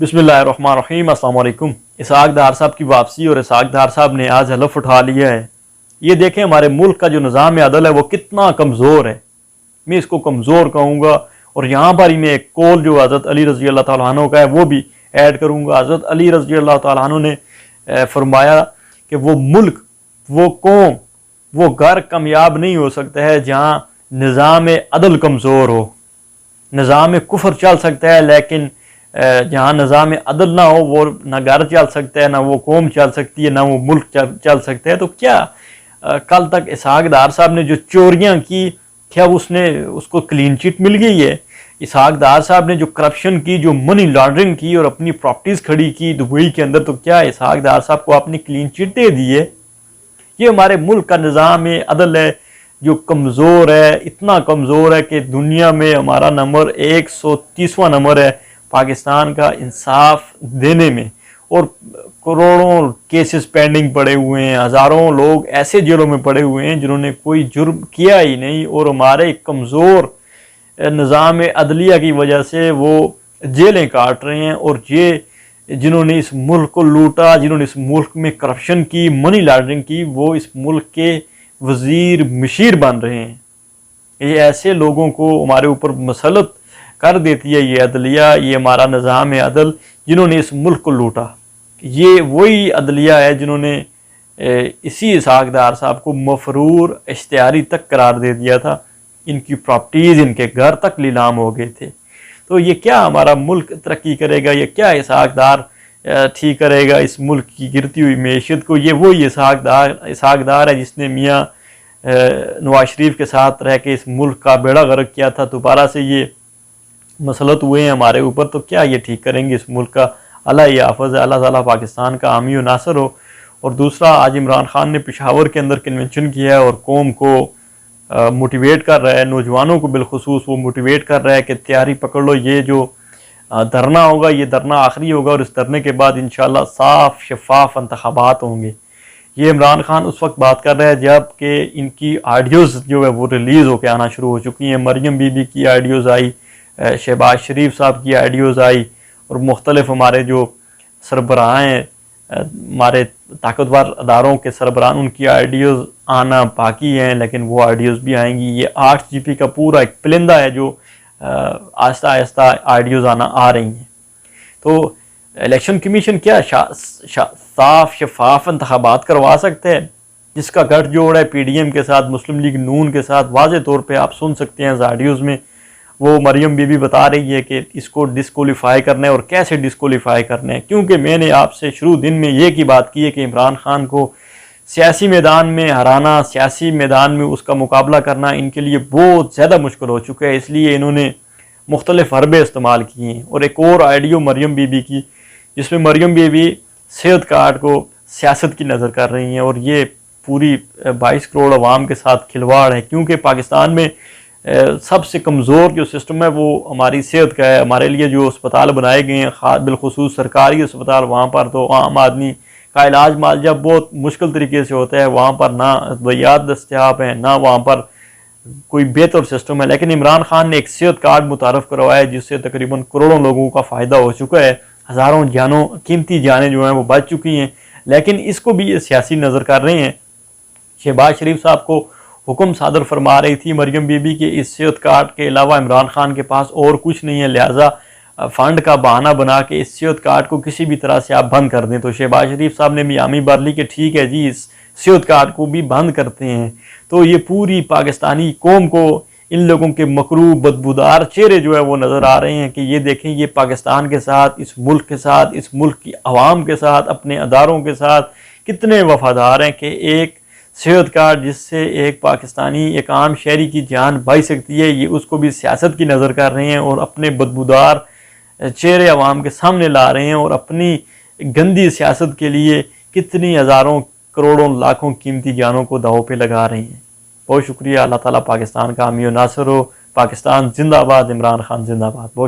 बिस्मिल्लाहिर्रहमानिर्रहीम। अस्सलाम वालेकुम। इसहाक डार साहब की वापसी और इसहाक डार साहब ने आज हलफ उठा लिया है। ये देखें हमारे मुल्क का जो निज़ाम अदल है वो कितना कमज़ोर है, मैं इसको कमज़ोर कहूँगा। और यहाँ पर ही मैं एक कौल जो हज़रत अली रज़ी अल्लाह तआला अन्हु का है वो भी ऐड करूँगा। हज़रत अली रज़ी अल्लाह तआला अन्हु ने फरमाया कि वो मुल्क, वो कौम, वो घर कामयाब नहीं हो सकता है जहाँ निज़ाम अदल कमज़ोर हो। निज़ाम कुफर चल सकता है लेकिन जहाँ निज़ाम अदल ना हो वो ना घर चल सकता है, ना वो कौम चल सकती है, ना वो मुल्क चल सकता है। तो क्या कल तक इसहाक डार साहब ने जो चोरियाँ की, क्या उसको क्लीन चिट मिल गई है? इसहाक डार साहब ने जो करप्शन की, जो मनी लॉन्ड्रिंग की और अपनी प्रॉपर्टीज़ खड़ी की दुबई के अंदर, तो क्या इसहाक डार साहब को आपने क्लीन चिट दे दी है? ये हमारे मुल्क का निज़ाम अदल है जो कमज़ोर है, इतना कमज़ोर है कि दुनिया में हमारा नंबर 130वां नंबर है पाकिस्तान का इंसाफ देने में। और करोड़ों केसेस पेंडिंग पड़े हुए हैं, हज़ारों लोग ऐसे जेलों में पड़े हुए हैं जिन्होंने कोई जुर्म किया ही नहीं, और हमारे कमज़ोर निज़ाम अदलिया की वजह से वो जेलें काट रहे हैं। और ये जिन्होंने इस मुल्क को लूटा, जिन्होंने इस मुल्क में करप्शन की, मनी लॉन्ड्रिंग की, वो इस मुल्क के वज़ीर मशीर बन रहे हैं। ये ऐसे लोगों को हमारे ऊपर मसलत कर देती है ये अदलिया, ये हमारा निज़ाम अदल जिन्होंने इस मुल्क को लूटा। ये वही अदलिया है जिन्होंने इसी इसहाक डार साहब को मफरूर इश्तिहारी तक करार दे दिया था। इनकी प्रॉपर्टीज़, इनके घर तक नीलाम हो गए थे। तो ये क्या हमारा मुल्क तरक्की करेगा? ये क्या इसहाक डार ठीक करेगा इस मुल्क की गिरती हुई मैशत को? ये वही इसहाक डार है जिसने मियाँ नवाज शरीफ के साथ रह के इस मुल्क का बेड़ा गर्क किया था। दोबारा से ये मसलत हुए हैं हमारे ऊपर, तो क्या ये ठीक करेंगे इस मुल्क का? अल्लाह ही हाफ़िज़ है, अल्लाह ताला पाकिस्तान का हामी व नासर हो। और दूसरा, आज इमरान खान ने पेशावर के अंदर कन्वेंशन किया है और कौम को मोटिवेट कर रहा है, नौजवानों को बिलखुसूस वो मोटिवेट कर रहा है कि तैयारी पकड़ लो, ये जो धरना होगा ये धरना आखिरी होगा और इस धरने के बाद इंशाअल्लाह साफ शफाफ इंतखाबात होंगे। ये इमरान खान उस वक्त बात कर रहा है जब कि इनकी आडियोज़ जो है वो रिलीज़ होकर आना शुरू हो चुकी हैं। मरियम बीबी की आडियोज़ आई, शहबाज शरीफ साहब की आडियोज़ आई, और मुख्तलिफ हमारे जो सरबराह हैं, हमारे ताकतवर अदारों के सरबराह, उनकी आइडियोज़ आना बाकी हैं, लेकिन वो आइडियोज़ भी आएंगी। ये 8 GP का पूरा एक पलिंदा है जो आहिस्ता आहिस्ता आइडियोज़ आ रही हैं। तो इलेक्शन कमीशन क्या साफ शफाफ इंतखाबात करवा सकते हैं? जिसका गठजोड़ है PDM के साथ, मुस्लिम लीग नून के साथ, वाज़े तौर पे आप सुन सकते हैं आडियोज़ में वो मरियम बीबी बता रही है कि इसको डिस्क्वालीफाई करना है और कैसे डिस्क्वालीफाई करना है। क्योंकि मैंने आपसे शुरू दिन में ये की बात की है कि इमरान खान को सियासी मैदान में हराना, सियासी मैदान में उसका मुकाबला करना इनके लिए बहुत ज़्यादा मुश्किल हो चुका है। इसलिए इन्होंने मुख्तलिफ हरबे इस्तेमाल किए हैं। और एक और आइडियो मरियम बीबी की, जिसमें मरियम बीबी सेहत कार्ड को सियासत की नज़र कर रही हैं, और ये पूरी 22 करोड़ अवाम के साथ खिलवाड़ है। क्योंकि पाकिस्तान में सबसे कमज़ोर जो सिस्टम है वो हमारी सेहत का है। हमारे लिए जो अस्पताल बनाए गए हैं, बिलखुसूस सरकारी अस्पताल, वहाँ पर तो आम आदमी का इलाज मालजा बहुत मुश्किल तरीके से होता है। वहाँ पर ना दवाइयात दस्तियाब हैं, ना वहाँ पर कोई बेहतर सिस्टम है। लेकिन इमरान खान ने एक सेहत कार्ड मुतारफ़ करवाया है जिससे तकरीबन करोड़ों लोगों का फ़ायदा हो चुका है। हज़ारों जानों, कीमती जानें जो हैं वो बच चुकी हैं। लेकिन इसको भी ये सियासी नज़र कर रहे हैं। शहबाज शरीफ साहब को हुक्म सादर फरमा रही थी मरियम बीबी के इस सेहत कार्ड के अलावा इमरान खान के पास और कुछ नहीं है, लिहाजा फ़ंड का बहाना बना के इस सेहत कार्ड को किसी भी तरह से आप बंद कर दें। तो शहबाज शरीफ साहब ने भी हामी भर ली कि ठीक है जी, इस सेहत कार्ड को भी बंद करते हैं। तो ये पूरी पाकिस्तानी कौम को इन लोगों के मकरूह बदबूदार चेहरे जो है वो नज़र आ रहे हैं कि ये देखें, ये पाकिस्तान के साथ, इस मुल्क के साथ, इस मुल्क की आवाम के साथ, अपने अदारों के साथ कितने वफादार हैं कि एक सेहत कार्ड जिससे एक पाकिस्तानी, एक आम शहरी की जान बच सकती है, ये उसको भी सियासत की नज़र कर रहे हैं और अपने बदबूदार चेहरे अवाम के सामने ला रहे हैं। और अपनी गंदी सियासत के लिए कितनी हज़ारों करोड़ों लाखों कीमती जानों को दांव पे लगा रही हैं। बहुत शुक्रिया। अल्लाह ताला पाकिस्तान का हामी व नासर हो। पाकिस्तान जिंदाबाद, इमरान खान जिंदाबाद। बहुत